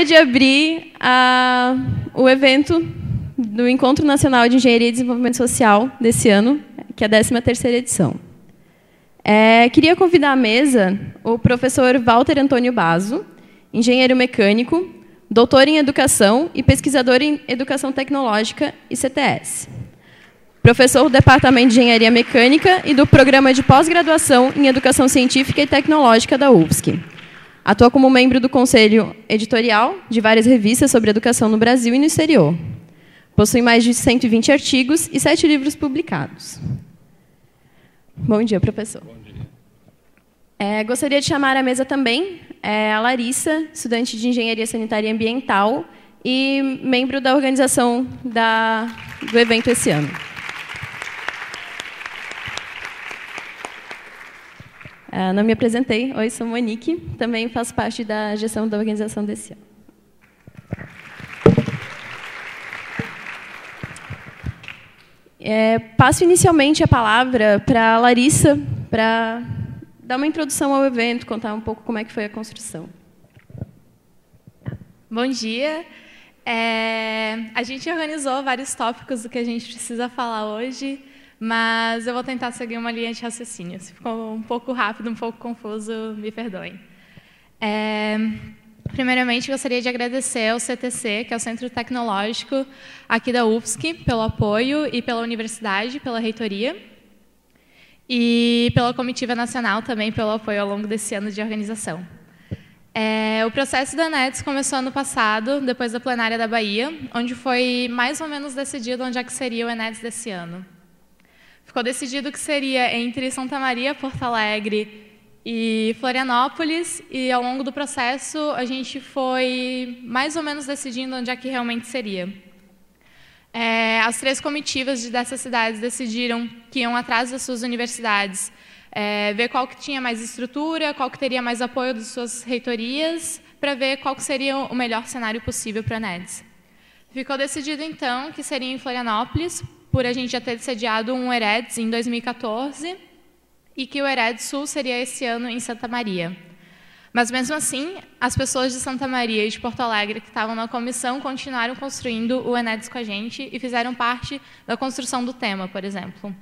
De abrir o evento do Encontro Nacional de Engenharia e Desenvolvimento Social desse ano, que é a 13ª edição. Queria convidar à mesa o professor Walter Antônio Basso, engenheiro mecânico, doutor em Educação e pesquisador em Educação Tecnológica e CTS. Professor do Departamento de Engenharia Mecânica e do Programa de Pós-Graduação em Educação Científica e Tecnológica da UFSC. Atua como membro do Conselho Editorial de várias revistas sobre educação no Brasil e no exterior. Possui mais de 120 artigos e 7 livros publicados. Bom dia, professor. Bom dia. Gostaria de chamar à mesa também a Larissa, estudante de Engenharia Sanitária e Ambiental e membro da organização do evento esse ano. Não me apresentei. Oi, sou Monique. Também faço parte da gestão da organização desse ano. Passo inicialmente a palavra para a Larissa, para dar uma introdução ao evento, contar um pouco como é que foi a construção. Bom dia. A gente organizou vários tópicos do que a gente precisa falar hoje, mas eu vou tentar seguir uma linha de raciocínio. Se ficou um pouco rápido, um pouco confuso, me perdoem. Primeiramente, gostaria de agradecer ao CTC, que é o Centro Tecnológico aqui da UFSC, pelo apoio, e pela universidade, pela reitoria, e pela comitiva nacional também, pelo apoio ao longo desse ano de organização. O processo da ENEDS começou ano passado, depois da plenária da Bahia, onde foi mais ou menos decidido onde é que seria o ENEDS desse ano. Ficou decidido que seria entre Santa Maria, Porto Alegre e Florianópolis, e ao longo do processo a gente foi mais ou menos decidindo onde é que realmente seria. As 3 comitivas dessas cidades decidiram que iam atrás das suas universidades, ver qual que tinha mais estrutura, qual que teria mais apoio das suas reitorias, para ver qual que seria o melhor cenário possível para a ENEDS. Ficou decidido, então, que seria em Florianópolis, por a gente já ter sediado um EREDS em 2014, e que o EREDS Sul seria esse ano em Santa Maria. Mas, mesmo assim, as pessoas de Santa Maria e de Porto Alegre que estavam na comissão continuaram construindo o ENEDS com a gente e fizeram parte da construção do tema, por exemplo,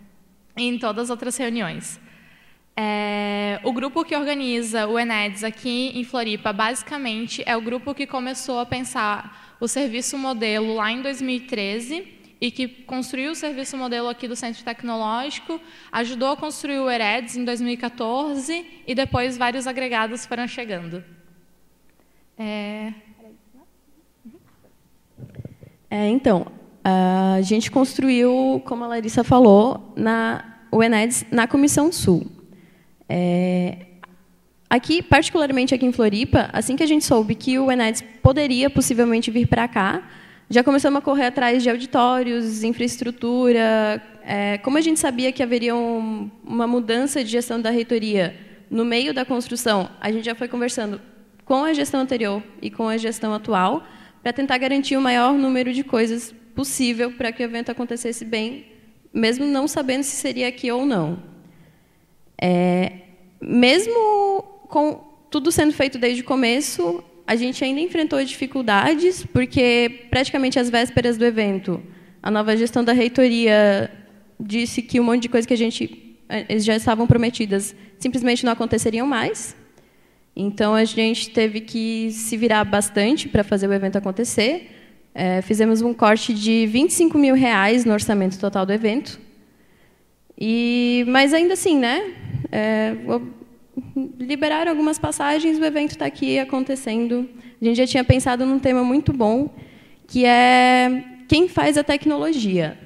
e em todas as outras reuniões. O grupo que organiza o ENEDS aqui em Floripa, basicamente, é o grupo que começou a pensar o serviço modelo lá em 2013, e que construiu o serviço modelo aqui do Centro Tecnológico, ajudou a construir o EREDS em 2014, e depois vários agregados foram chegando. Então, a gente construiu, como a Larissa falou, o ENEDS na Comissão Sul. Aqui, particularmente aqui em Floripa, assim que a gente soube que o ENEDS poderia possivelmente vir para cá, já começamos a correr atrás de auditórios, infraestrutura. Como a gente sabia que haveria uma mudança de gestão da reitoria no meio da construção, a gente já foi conversando com a gestão anterior e com a gestão atual para tentar garantir o maior número de coisas possível para que o evento acontecesse bem, mesmo não sabendo se seria aqui ou não. Mesmo com tudo sendo feito desde o começo, a gente ainda enfrentou dificuldades, porque praticamente às vésperas do evento, a nova gestão da reitoria disse que um monte de coisa que eles já estavam prometidas simplesmente não aconteceriam mais. Então, a gente teve que se virar bastante para fazer o evento acontecer. Fizemos um corte de R$25 mil no orçamento total do evento. Mas ainda assim, liberaram algumas passagens, o evento está aqui acontecendo. A gente já tinha pensado num tema muito bom, que é quem faz a tecnologia.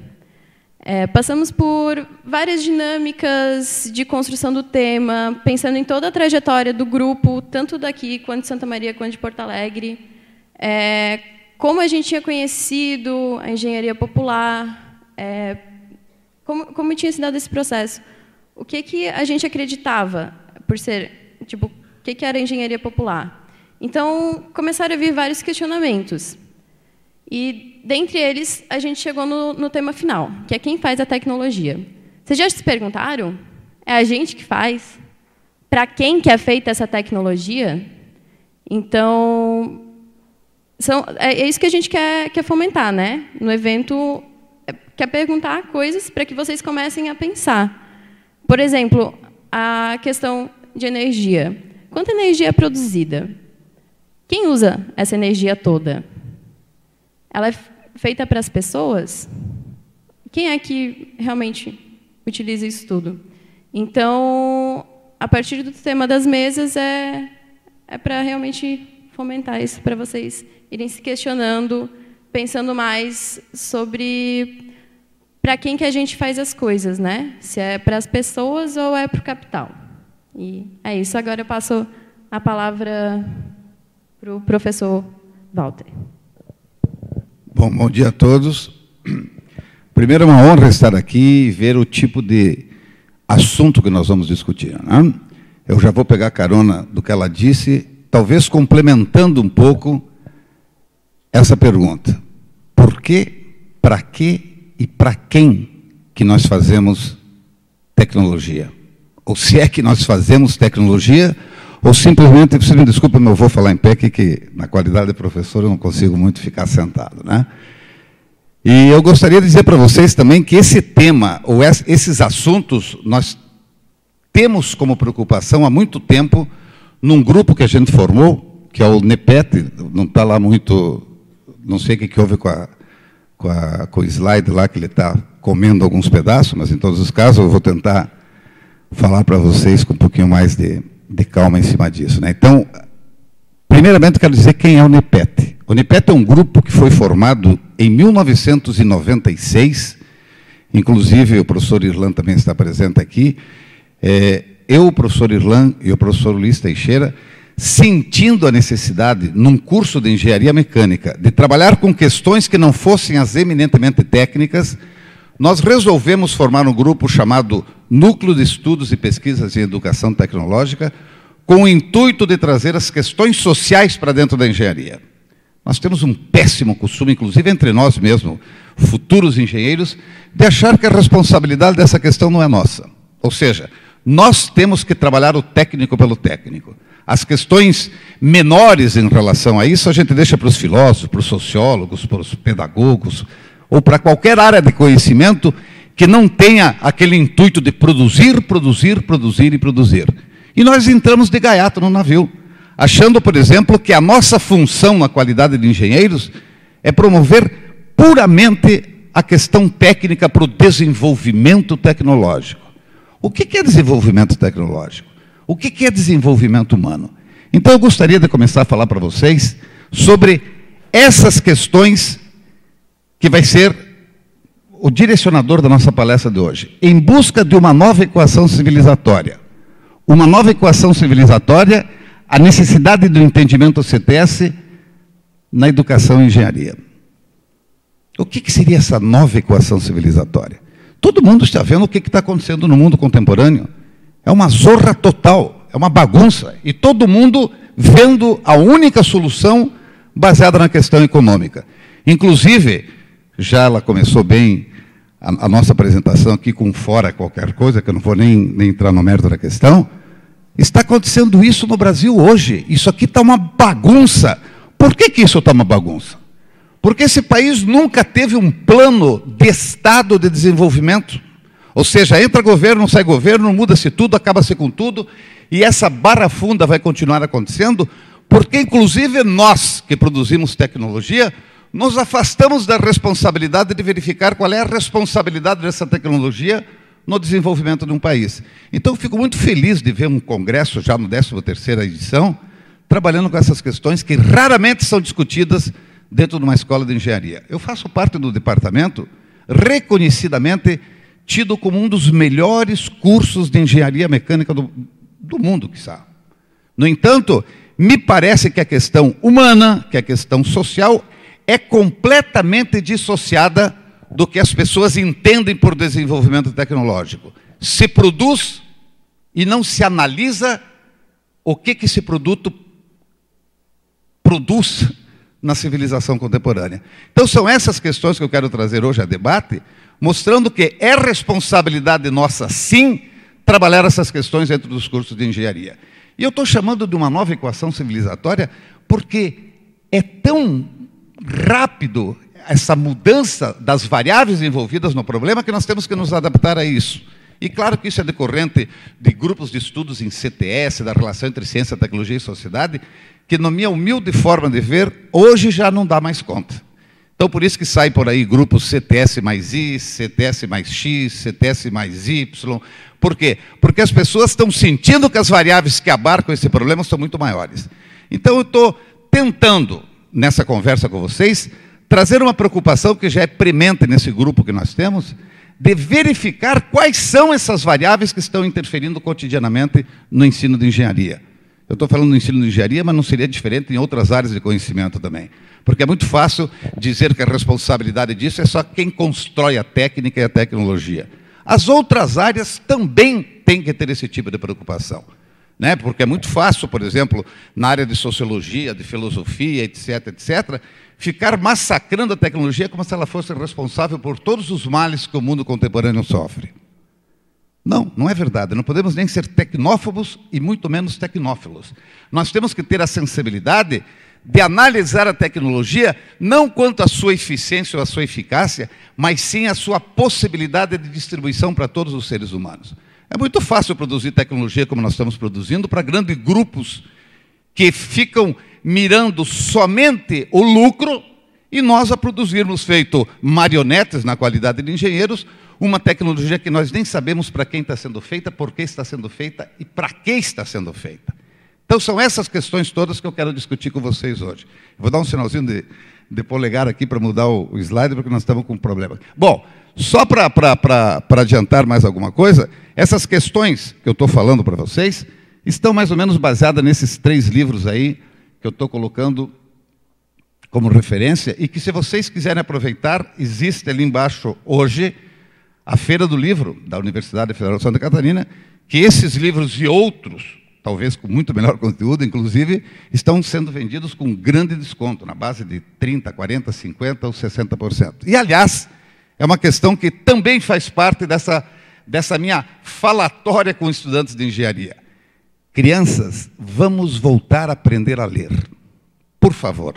Passamos por várias dinâmicas de construção do tema, pensando em toda a trajetória do grupo, tanto daqui, quanto de Santa Maria, quanto de Porto Alegre. Como a gente tinha conhecido a engenharia popular, como tinha se dado esse processo. O que a gente acreditava por ser, o que era a engenharia popular? Então, começaram a vir vários questionamentos. E, dentre eles, a gente chegou no tema final, que é quem faz a tecnologia. Vocês já se perguntaram? É a gente que faz? Para quem que é feita essa tecnologia? Então, É isso que a gente quer fomentar, né? No evento, quer perguntar coisas para que vocês comecem a pensar. Por exemplo, a questão de energia. Quanta energia é produzida? Quem usa essa energia toda? Ela é feita para as pessoas? Quem é que realmente utiliza isso tudo? Então, a partir do tema das mesas, é para realmente fomentar isso, para vocês irem se questionando, pensando mais sobre para quem que a gente faz as coisas, né? Se é para as pessoas ou é para o capital. E é isso. Agora eu passo a palavra para o professor Walter. Bom dia a todos. Primeiro, é uma honra estar aqui e ver o tipo de assunto que nós vamos discutir, né? Eu já vou pegar carona do que ela disse, talvez complementando um pouco essa pergunta. Por que, para quê e para quem que nós fazemos tecnologia? Ou se é que nós fazemos tecnologia, ou simplesmente, você me desculpa, mas eu vou falar em pé aqui, que na qualidade de professor eu não consigo muito ficar sentado, né? E eu gostaria de dizer para vocês também que esse tema, ou esses assuntos, nós temos como preocupação há muito tempo, num grupo que a gente formou, que é o NEPET, não está lá muito, não sei o que houve com o slide lá, que ele está comendo alguns pedaços, mas em todos os casos eu vou tentar falar para vocês com um pouquinho mais de calma em cima disso, né? Então, primeiramente eu quero dizer quem é o NEPET. O NEPET é um grupo que foi formado em 1996, inclusive o professor Irlan também está presente aqui, eu, o professor Irlan e o professor Luiz Teixeira, sentindo a necessidade, num curso de engenharia mecânica, de trabalhar com questões que não fossem as eminentemente técnicas, nós resolvemos formar um grupo chamado Núcleo de Estudos e Pesquisas em Educação Tecnológica, com o intuito de trazer as questões sociais para dentro da engenharia. Nós temos um péssimo costume, inclusive entre nós mesmos, futuros engenheiros, de achar que a responsabilidade dessa questão não é nossa. Ou seja, nós temos que trabalhar o técnico pelo técnico. As questões menores em relação a isso, a gente deixa para os filósofos, para os sociólogos, para os pedagogos, ou para qualquer área de conhecimento que não tenha aquele intuito de produzir, produzir, produzir e produzir. E nós entramos de gaiato no navio, achando, por exemplo, que a nossa função na qualidade de engenheiros é promover puramente a questão técnica para o desenvolvimento tecnológico. O que é desenvolvimento tecnológico? O que é desenvolvimento humano? Então, eu gostaria de começar a falar para vocês sobre essas questões que vai ser o direcionador da nossa palestra de hoje. Em busca de uma nova equação civilizatória. Uma nova equação civilizatória, a necessidade do entendimento CTS na educação e engenharia. O que seria essa nova equação civilizatória? Todo mundo está vendo o que está acontecendo no mundo contemporâneo. É uma zorra total, é uma bagunça. E todo mundo vendo a única solução baseada na questão econômica. Inclusive, já ela começou bem a nossa apresentação aqui com fora qualquer coisa, que eu não vou nem entrar no mérito da questão. Está acontecendo isso no Brasil hoje. Isso aqui está uma bagunça. Por que isso está uma bagunça? Porque esse país nunca teve um plano de Estado de desenvolvimento. Ou seja, entra governo, sai governo, muda-se tudo, acaba-se com tudo, e essa barra funda vai continuar acontecendo, porque, inclusive, nós que produzimos tecnologia, nos afastamos da responsabilidade de verificar qual é a responsabilidade dessa tecnologia no desenvolvimento de um país. Então, eu fico muito feliz de ver um congresso, já no 13ª edição, trabalhando com essas questões que raramente são discutidas dentro de uma escola de engenharia. Eu faço parte do departamento, reconhecidamente tido como um dos melhores cursos de engenharia mecânica do mundo, quiçá. No entanto, me parece que a questão humana, que a questão social, é completamente dissociada do que as pessoas entendem por desenvolvimento tecnológico. Se produz e não se analisa o que esse produto produz na civilização contemporânea. Então, são essas questões que eu quero trazer hoje a debate, mostrando que é responsabilidade nossa, sim, trabalhar essas questões dentro dos cursos de engenharia. E eu estou chamando de uma nova equação civilizatória porque é tão rápido essa mudança das variáveis envolvidas no problema que nós temos que nos adaptar a isso. E claro que isso é decorrente de grupos de estudos em CTS, da relação entre ciência, tecnologia e sociedade, que, na minha humilde forma de ver, hoje já não dá mais conta. Então, por isso que sai por aí grupos CTS mais I, CTS mais X, CTS mais Y. Por quê? Porque as pessoas estão sentindo que as variáveis que abarcam esse problema são muito maiores. Então, eu estou tentando, nessa conversa com vocês, trazer uma preocupação que já é premente nesse grupo que nós temos, de verificar quais são essas variáveis que estão interferindo cotidianamente no ensino de engenharia. Eu estou falando do ensino de engenharia, mas não seria diferente em outras áreas de conhecimento também. Porque é muito fácil dizer que a responsabilidade disso é só quem constrói a técnica e a tecnologia. As outras áreas também têm que ter esse tipo de preocupação. Né? Porque é muito fácil, por exemplo, na área de sociologia, de filosofia, etc., etc., ficar massacrando a tecnologia como se ela fosse responsável por todos os males que o mundo contemporâneo sofre. Não, não é verdade. Não podemos nem ser tecnófobos e muito menos tecnófilos. Nós temos que ter a sensibilidade de analisar a tecnologia não quanto à sua eficiência ou à sua eficácia, mas sim a sua possibilidade de distribuição para todos os seres humanos. É muito fácil produzir tecnologia como nós estamos produzindo para grandes grupos que ficam mirando somente o lucro e nós a produzirmos feito marionetes na qualidade de engenheiros, uma tecnologia que nós nem sabemos para quem está sendo feita, por que está sendo feita e para que está sendo feita. Então são essas questões todas que eu quero discutir com vocês hoje. Vou dar um sinalzinho de polegar aqui para mudar o slide, porque nós estamos com um problema. Bom, só para adiantar mais alguma coisa, essas questões que eu estou falando para vocês estão mais ou menos baseadas nesses 3 livros aí que eu estou colocando como referência e que, se vocês quiserem aproveitar, existe ali embaixo hoje a Feira do Livro da Universidade Federal de Santa Catarina, que esses livros e outros, talvez com muito melhor conteúdo, inclusive, estão sendo vendidos com grande desconto, na base de 30%, 40%, 50% ou 60%. E, aliás, é uma questão que também faz parte dessa minha falatória com estudantes de engenharia. Crianças, vamos voltar a aprender a ler. Por favor.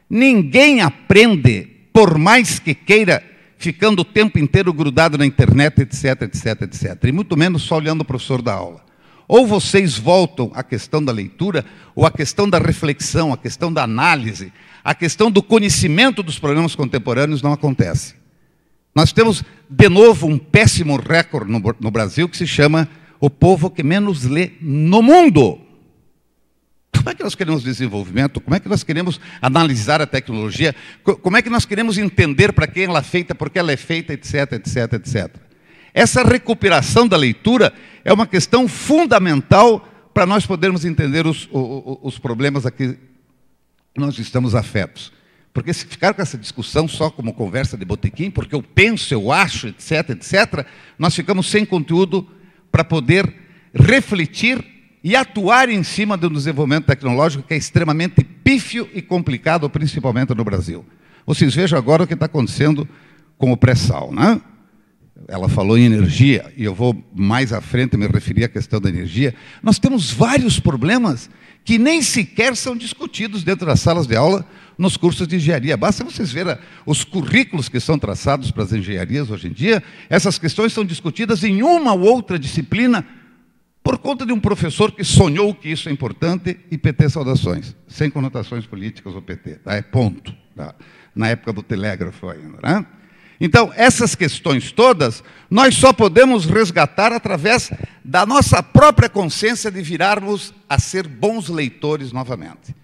Ninguém aprende, por mais que queira, ficando o tempo inteiro grudado na internet, etc, etc, etc. E muito menos só olhando o professor da aula. Ou vocês voltam à questão da leitura, ou à questão da reflexão, à questão da análise, à questão do conhecimento dos problemas contemporâneos não acontece. Nós temos, de novo, um péssimo recorde no Brasil que se chama o povo que menos lê no mundo. Como é que nós queremos desenvolvimento? Como é que nós queremos analisar a tecnologia? Como é que nós queremos entender para quem ela é feita, por que ela é feita, etc, etc, etc. Essa recuperação da leitura é uma questão fundamental para nós podermos entender os problemas a que nós estamos afetos. Porque se ficar com essa discussão só como conversa de botequim, porque eu penso, eu acho, etc, etc, nós ficamos sem conteúdo para poder refletir e atuar em cima de um desenvolvimento tecnológico que é extremamente pífio e complicado, principalmente no Brasil. Vocês vejam agora o que está acontecendo com o pré-sal, né? Ela falou em energia, e eu vou mais à frente me referir à questão da energia. Nós temos vários problemas que nem sequer são discutidos dentro das salas de aula nos cursos de engenharia. Basta vocês verem os currículos que são traçados para as engenharias hoje em dia. Essas questões são discutidas em uma ou outra disciplina por conta de um professor que sonhou que isso é importante e PT saudações, sem conotações políticas ou PT. Tá? É ponto. Tá? Na época do telégrafo ainda, né? Então, essas questões todas, nós só podemos resgatar através da nossa própria consciência de virarmos a ser bons leitores novamente.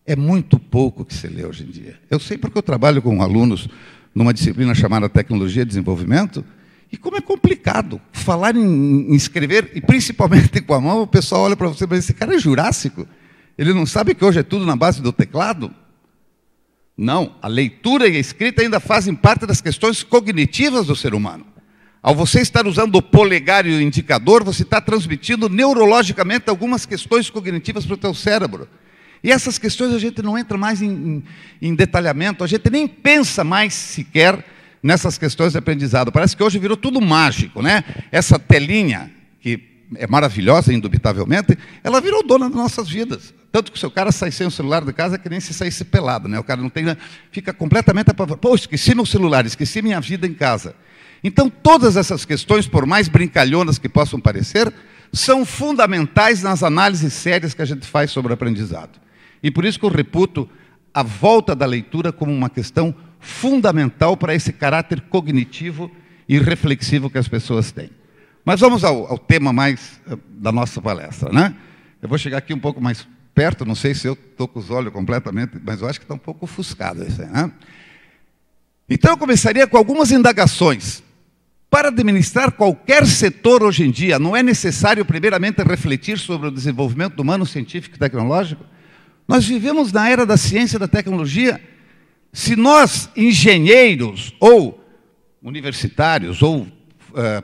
É muito pouco que se lê hoje em dia. Eu sei porque eu trabalho com alunos numa disciplina chamada Tecnologia e Desenvolvimento, e como é complicado falar em escrever, e principalmente com a mão, o pessoal olha para você e diz, esse cara é jurássico, ele não sabe que hoje é tudo na base do teclado? Não, a leitura e a escrita ainda fazem parte das questões cognitivas do ser humano. Ao você estar usando o polegar e o indicador, você está transmitindo neurologicamente algumas questões cognitivas para o teu cérebro. E essas questões a gente não entra mais em detalhamento, a gente nem pensa mais sequer nessas questões de aprendizado. Parece que hoje virou tudo mágico, né? Essa telinha, que é maravilhosa, indubitavelmente, ela virou dona das nossas vidas. Tanto que se o cara sai sem o celular de casa, é que nem se saísse pelado, né? O cara não tem, fica completamente apavorado. Pô, esqueci meu celular, esqueci minha vida em casa. Então, todas essas questões, por mais brincalhonas que possam parecer, são fundamentais nas análises sérias que a gente faz sobre o aprendizado. E por isso que eu reputo a volta da leitura como uma questão fundamental para esse caráter cognitivo e reflexivo que as pessoas têm. Mas vamos ao tema mais da nossa palestra, né? Eu vou chegar aqui um pouco mais perto, não sei se eu estou com os olhos completamente, mas eu acho que está um pouco ofuscado isso aí, né? Então eu começaria com algumas indagações. Para administrar qualquer setor hoje em dia, não é necessário primeiramente refletir sobre o desenvolvimento humano, científico e tecnológico? Nós vivemos na era da ciência e da tecnologia. Se nós, engenheiros, ou universitários, ou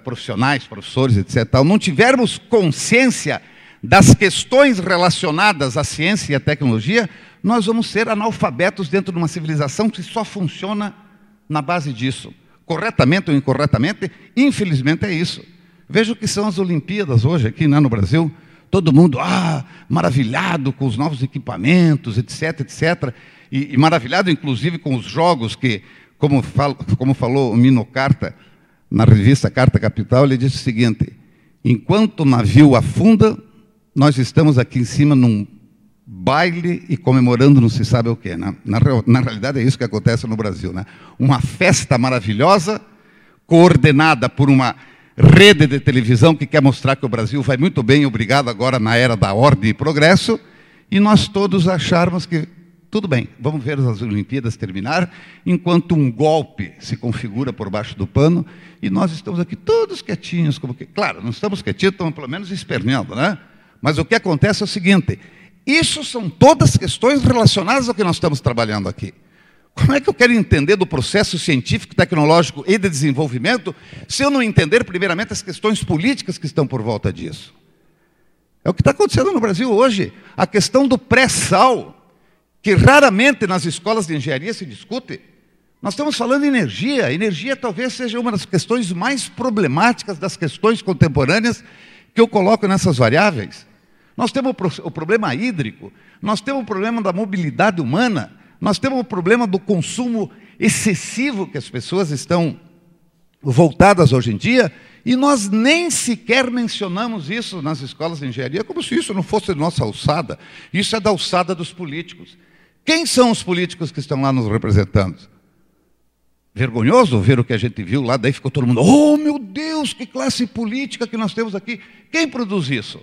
profissionais, professores, etc., não tivermos consciência das questões relacionadas à ciência e à tecnologia, nós vamos ser analfabetos dentro de uma civilização que só funciona na base disso. Corretamente ou incorretamente, infelizmente é isso. Veja o que são as Olimpíadas hoje aqui, né, no Brasil. Todo mundo maravilhado com os novos equipamentos, etc., etc. E maravilhado, inclusive, com os jogos que, como falou o Mino Carta, na revista Carta Capital, ele disse o seguinte: enquanto o navio afunda, nós estamos aqui em cima num baile e comemorando não se sabe o quê, né? Na realidade é isso que acontece no Brasil, né? Uma festa maravilhosa, coordenada por uma rede de televisão que quer mostrar que o Brasil vai muito bem, obrigado agora na era da ordem e progresso, e nós todos acharmos que tudo bem, vamos ver as Olimpíadas terminar, enquanto um golpe se configura por baixo do pano, e nós estamos aqui todos quietinhos, como que, claro, não estamos quietinhos, estamos pelo menos esperneando, né? Mas o que acontece é o seguinte: isso são todas questões relacionadas ao que nós estamos trabalhando aqui. Como é que eu quero entender do processo científico, tecnológico e de desenvolvimento se eu não entender primeiramente as questões políticas que estão por volta disso? É o que está acontecendo no Brasil hoje. A questão do pré-sal, que raramente nas escolas de engenharia se discute. Nós estamos falando de energia. Energia talvez seja uma das questões mais problemáticas das questões contemporâneas que eu coloco nessas variáveis. Nós temos o problema hídrico, nós temos o problema da mobilidade humana, nós temos o problema do consumo excessivo que as pessoas estão voltadas hoje em dia, e nós nem sequer mencionamos isso nas escolas de engenharia, como se isso não fosse de nossa alçada. Isso é da alçada dos políticos. Quem são os políticos que estão lá nos representando? Vergonhoso ver o que a gente viu lá, daí ficou todo mundo: oh meu Deus, que classe política que nós temos aqui. Quem produz isso?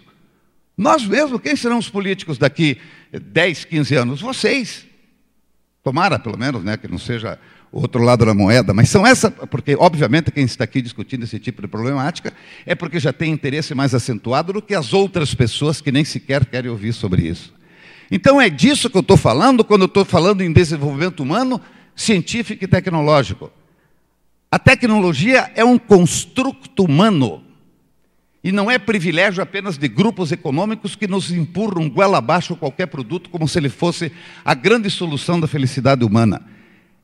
Nós mesmos. Quem serão os políticos daqui 10, 15 anos? Vocês. Tomara, pelo menos, né, que não seja o outro lado da moeda, mas são essa, porque, obviamente, quem está aqui discutindo esse tipo de problemática é porque já tem interesse mais acentuado do que as outras pessoas que nem sequer querem ouvir sobre isso. Então, é disso que eu estou falando quando eu estou falando em desenvolvimento humano, científico e tecnológico. A tecnologia é um construto humano. E não é privilégio apenas de grupos econômicos que nos empurram goela abaixo qualquer produto como se ele fosse a grande solução da felicidade humana.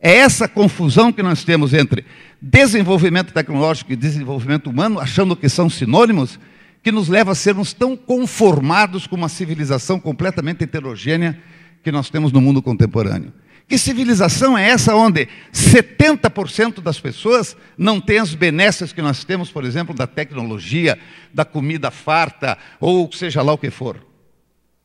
É essa confusão que nós temos entre desenvolvimento tecnológico e desenvolvimento humano, achando que são sinônimos, que nos leva a sermos tão conformados com uma civilização completamente heterogênea que nós temos no mundo contemporâneo. Que civilização é essa onde 70% das pessoas não têm as benesses que nós temos, por exemplo, da tecnologia, da comida farta, ou seja lá o que for?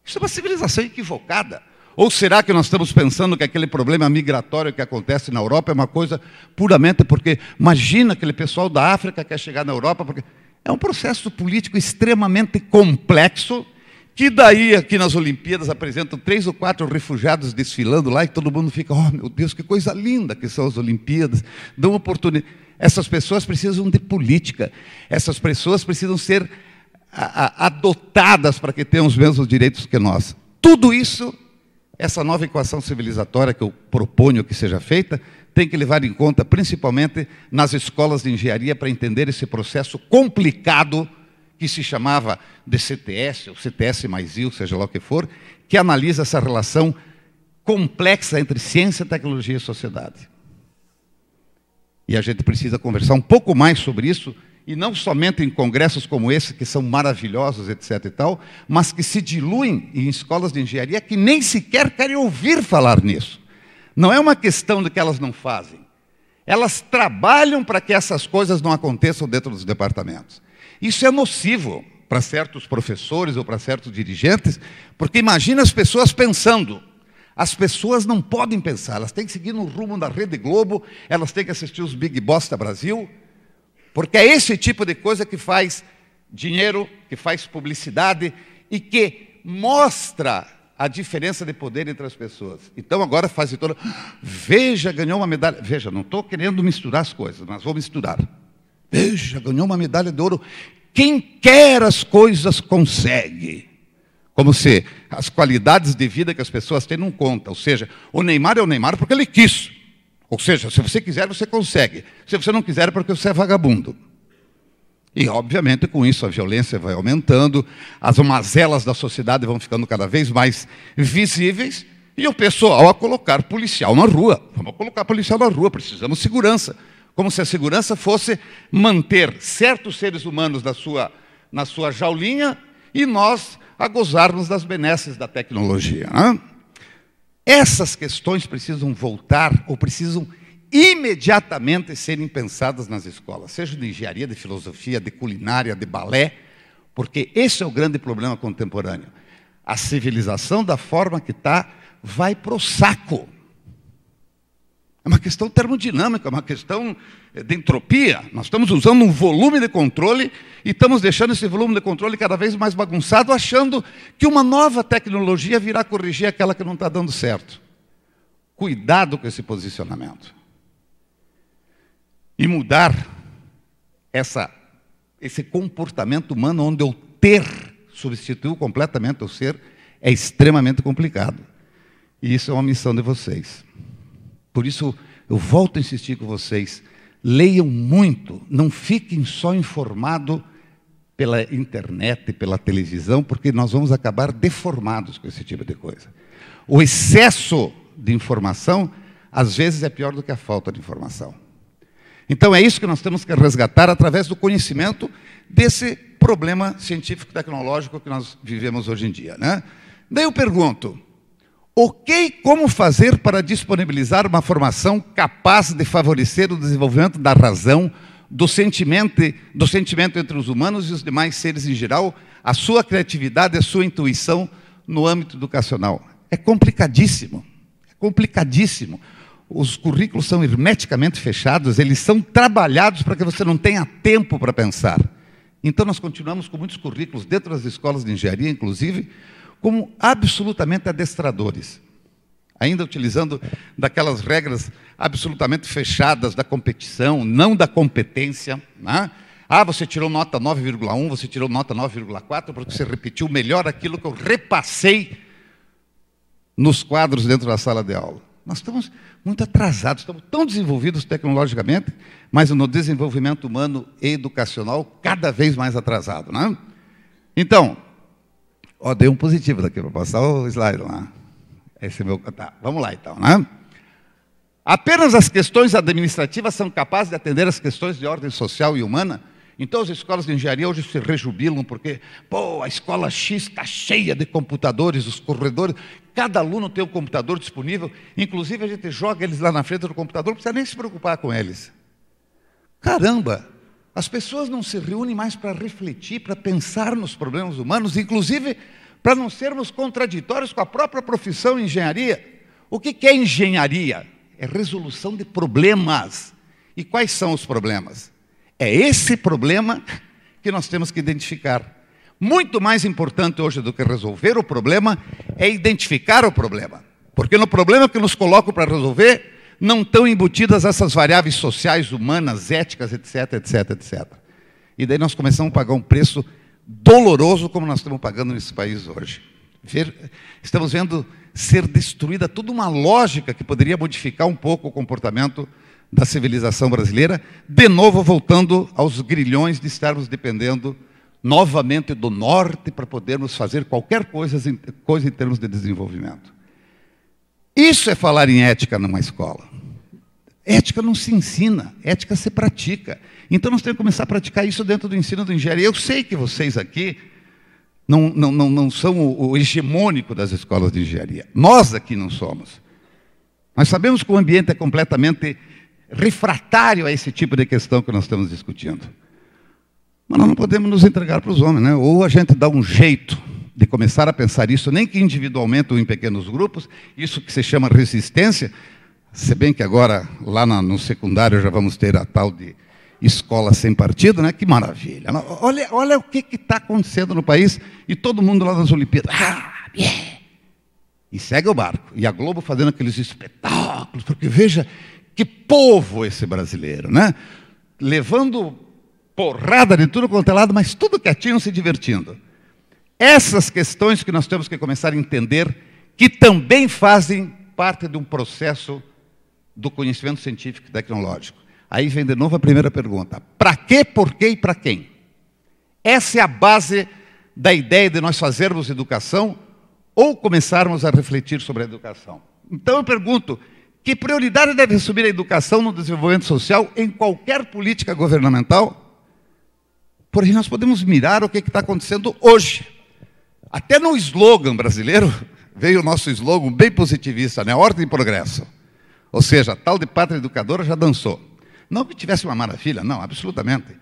Isso é uma civilização equivocada. Ou será que nós estamos pensando que aquele problema migratório que acontece na Europa é uma coisa puramente porque, imagina, aquele pessoal da África quer chegar na Europa, porque é um processo político extremamente complexo, que daí aqui nas Olimpíadas apresentam 3 ou 4 refugiados desfilando lá e todo mundo fica: oh meu Deus, que coisa linda que são as Olimpíadas, dão oportunidade. Essas pessoas precisam de política, essas pessoas precisam ser adotadas para que tenham os mesmos direitos que nós. Tudo isso, essa nova equação civilizatória que eu proponho que seja feita, tem que levar em conta principalmente nas escolas de engenharia para entender esse processo complicado que se chamava de CTS, ou CTS mais I, seja lá o que for, que analisa essa relação complexa entre ciência, tecnologia e sociedade. E a gente precisa conversar um pouco mais sobre isso e não somente em congressos como esse, que são maravilhosos, etc. e tal, mas que se diluem em escolas de engenharia que nem sequer querem ouvir falar nisso. Não é uma questão de que elas não fazem. Elas trabalham para que essas coisas não aconteçam dentro dos departamentos. Isso é nocivo para certos professores ou para certos dirigentes, porque imagina as pessoas pensando. As pessoas não podem pensar, elas têm que seguir no rumo da Rede Globo, elas têm que assistir os Big Boss da Brasil, porque é esse tipo de coisa que faz dinheiro, que faz publicidade e que mostra a diferença de poder entre as pessoas. Então agora faz toda... Veja, ganhou uma medalha... Veja, não estou querendo misturar as coisas, mas vou misturar. Veja, ganhou uma medalha de ouro. Quem quer as coisas consegue. Como se as qualidades de vida que as pessoas têm não contam. Ou seja, o Neymar é o Neymar porque ele quis. Ou seja, se você quiser, você consegue. Se você não quiser, é porque você é vagabundo. E, obviamente, com isso a violência vai aumentando, as mazelas da sociedade vão ficando cada vez mais visíveis, e o pessoal a colocar policial na rua. Vamos colocar policial na rua, precisamos de segurança. Como se a segurança fosse manter certos seres humanos na sua jaulinha e nós a gozarmos das benesses da tecnologia. Né? Essas questões precisam voltar, ou precisam imediatamente serem pensadas nas escolas, seja de engenharia, de filosofia, de culinária, de balé, porque esse é o grande problema contemporâneo. A civilização, da forma que está, vai para o saco. É uma questão termodinâmica, é uma questão de entropia. Nós estamos usando um volume de controle e estamos deixando esse volume de controle cada vez mais bagunçado, achando que uma nova tecnologia virá corrigir aquela que não está dando certo. Cuidado com esse posicionamento. E mudar esse comportamento humano onde o ter substituiu completamente o ser é extremamente complicado. E isso é uma missão de vocês. Por isso, eu volto a insistir com vocês, leiam muito, não fiquem só informados pela internet, pela televisão, porque nós vamos acabar deformados com esse tipo de coisa. O excesso de informação, às vezes, é pior do que a falta de informação. Então, é isso que nós temos que resgatar através do conhecimento desse problema científico-tecnológico que nós vivemos hoje em dia. Né? Daí eu pergunto, como fazer para disponibilizar uma formação capaz de favorecer o desenvolvimento da razão, do sentimento entre os humanos e os demais seres em geral, a sua criatividade, a sua intuição no âmbito educacional? É complicadíssimo, é complicadíssimo. Os currículos são hermeticamente fechados, eles são trabalhados para que você não tenha tempo para pensar. Então, nós continuamos com muitos currículos dentro das escolas de engenharia, inclusive, como absolutamente adestradores, ainda utilizando daquelas regras absolutamente fechadas da competição, não da competência. Né? Ah, você tirou nota 9,1, você tirou nota 9,4, porque você repetiu melhor aquilo que eu repassei nos quadros dentro da sala de aula. Nós estamos muito atrasados, estamos tão desenvolvidos tecnologicamente, mas no desenvolvimento humano e educacional cada vez mais atrasado. Né? Então, dei um positivo daqui para passar o slide lá. Esse é meu... Tá, vamos lá então. Né? Apenas as questões administrativas são capazes de atender as questões de ordem social e humana. Então as escolas de engenharia hoje se rejubilam porque, a escola X está cheia de computadores, os corredores, cada aluno tem um computador disponível, inclusive a gente joga eles lá na frente do computador, não precisa nem se preocupar com eles. Caramba, as pessoas não se reúnem mais para refletir, para pensar nos problemas humanos, inclusive para não sermos contraditórios com a própria profissão engenharia. O que é engenharia? É resolução de problemas. E quais são os problemas? É esse problema que nós temos que identificar. Muito mais importante hoje do que resolver o problema é identificar o problema. Porque no problema que nos colocam para resolver, não estão embutidas essas variáveis sociais, humanas, éticas, etc, etc, etc. E daí nós começamos a pagar um preço doloroso como nós estamos pagando nesse país hoje. Estamos vendo ser destruída toda uma lógica que poderia modificar um pouco o comportamento da civilização brasileira, de novo voltando aos grilhões de estarmos dependendo novamente do norte para podermos fazer qualquer coisa em termos de desenvolvimento. Isso é falar em ética numa escola. Ética não se ensina, ética se pratica. Então, nós temos que começar a praticar isso dentro do ensino de engenharia. Eu sei que vocês aqui não são o hegemônico das escolas de engenharia. Nós aqui não somos. Nós sabemos que o ambiente é completamente refratário a esse tipo de questão que nós estamos discutindo. Mas nós não podemos nos entregar para os homens, né? Ou a gente dá um jeito de começar a pensar isso, nem que individualmente ou em pequenos grupos, isso que se chama resistência, se bem que agora, lá no secundário, já vamos ter a tal de escola sem partido, né? Que maravilha. Olha o que está acontecendo no país, e todo mundo lá nas Olimpíadas. E segue o barco. E a Globo fazendo aqueles espetáculos, porque veja que povo esse brasileiro, né? Levando porrada de tudo quanto é lado, mas tudo quietinho, se divertindo. Essas questões que nós temos que começar a entender, que também fazem parte de um processo do conhecimento científico e tecnológico. Aí vem de novo a primeira pergunta. Para quê, por quê e para quem? Essa é a base da ideia de nós fazermos educação ou começarmos a refletir sobre a educação. Então eu pergunto, que prioridade deve assumir a educação no desenvolvimento social em qualquer política governamental? Porém, nós podemos mirar o que está acontecendo hoje. Até no slogan brasileiro, veio o nosso slogan bem positivista, né? Ordem e progresso. Ou seja, a tal de pátria educadora já dançou. Não que tivesse uma maravilha, não, absolutamente.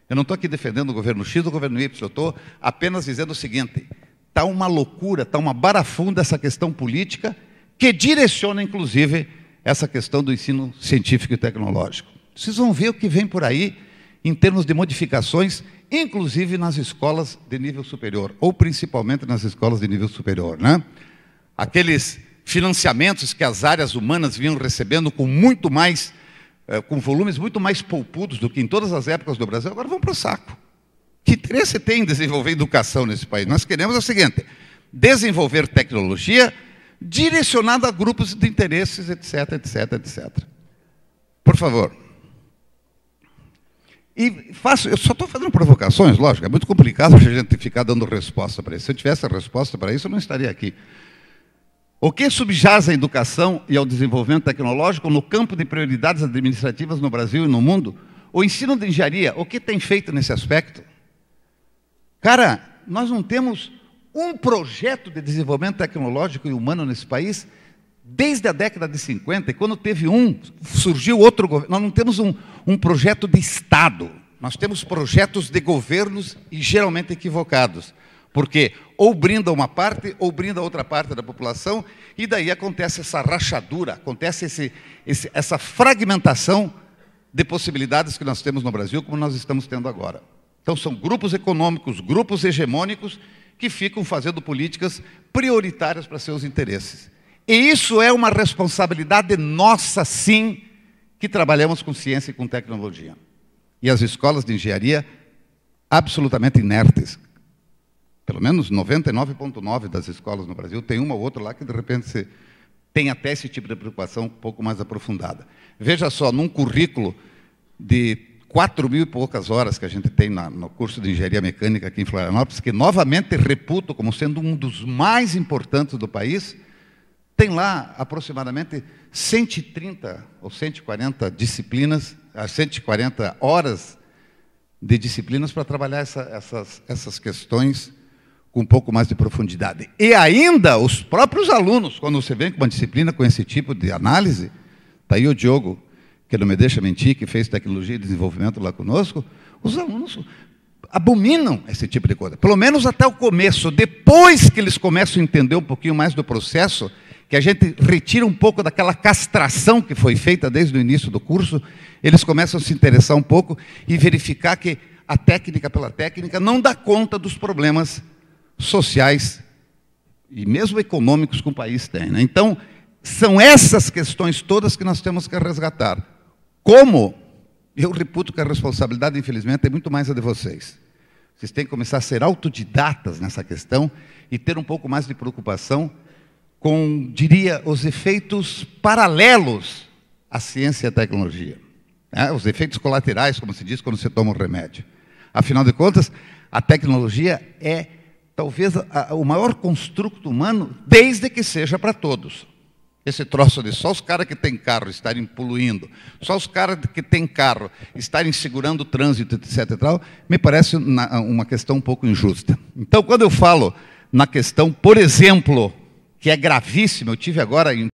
Eu não estou aqui defendendo o governo X ou o governo Y, eu estou apenas dizendo o seguinte, está uma loucura, está uma barafunda essa questão política que direciona, inclusive, essa questão do ensino científico e tecnológico. Vocês vão ver o que vem por aí em termos de modificações, inclusive nas escolas de nível superior, ou principalmente nas escolas de nível superior, né? Aqueles financiamentos que as áreas humanas vinham recebendo com muito mais, com volumes muito mais poupudos do que em todas as épocas do Brasil, agora vão para o saco. Que interesse tem em desenvolver educação nesse país? Nós queremos o seguinte, desenvolver tecnologia direcionada a grupos de interesses, etc, etc, etc. Por favor. Eu só estou fazendo provocações, lógico, é muito complicado a gente ficar dando resposta para isso. Se eu tivesse a resposta para isso, eu não estaria aqui. O que subjaz à educação e ao desenvolvimento tecnológico no campo de prioridades administrativas no Brasil e no mundo? O ensino de engenharia, o que tem feito nesse aspecto? Cara, nós não temos um projeto de desenvolvimento tecnológico e humano nesse país desde a década de 50, e quando teve surgiu outro governo. Nós não temos um projeto de Estado, nós temos projetos de governos e geralmente equivocados. Porque ou brinda uma parte, ou brinda outra parte da população, e daí acontece essa rachadura, acontece essa fragmentação de possibilidades que nós temos no Brasil, como nós estamos tendo agora. Então são grupos econômicos, grupos hegemônicos, que ficam fazendo políticas prioritárias para seus interesses. E isso é uma responsabilidade nossa, sim, que trabalhamos com ciência e com tecnologia. E as escolas de engenharia, absolutamente inertes. Pelo menos 99,9% das escolas no Brasil, tem uma ou outra lá que, de repente, tem até esse tipo de preocupação um pouco mais aprofundada. Veja só, num currículo de 4.000 e poucas horas que a gente tem no curso de Engenharia Mecânica aqui em Florianópolis, que novamente reputo como sendo um dos mais importantes do país, tem lá aproximadamente 130 ou 140 disciplinas, 140 horas de disciplinas para trabalhar essas questões com um pouco mais de profundidade. E ainda os próprios alunos, quando você vem com uma disciplina com esse tipo de análise, está aí o Diogo, que não me deixa mentir, que fez tecnologia e desenvolvimento lá conosco, os alunos abominam esse tipo de coisa. Pelo menos até o começo. Depois que eles começam a entender um pouquinho mais do processo, que a gente retira um pouco daquela castração que foi feita desde o início do curso, eles começam a se interessar um pouco e verificar que a técnica pela técnica não dá conta dos problemas sociais e mesmo econômicos que o país tem, né? Então, são essas questões todas que nós temos que resgatar. Como? Eu reputo que a responsabilidade, infelizmente, é muito mais a de vocês. Vocês têm que começar a ser autodidatas nessa questão e ter um pouco mais de preocupação com, diria, os efeitos paralelos à ciência e à tecnologia. Os efeitos colaterais, como se diz quando se toma um remédio. Afinal de contas, a tecnologia é talvez o maior construto humano, desde que seja para todos. Esse troço de só os caras que têm carro estarem poluindo, só os caras que têm carro estarem segurando o trânsito, etc. e tal, me parece uma questão um pouco injusta. Então, quando eu falo na questão, por exemplo, que é gravíssima, eu tive agora em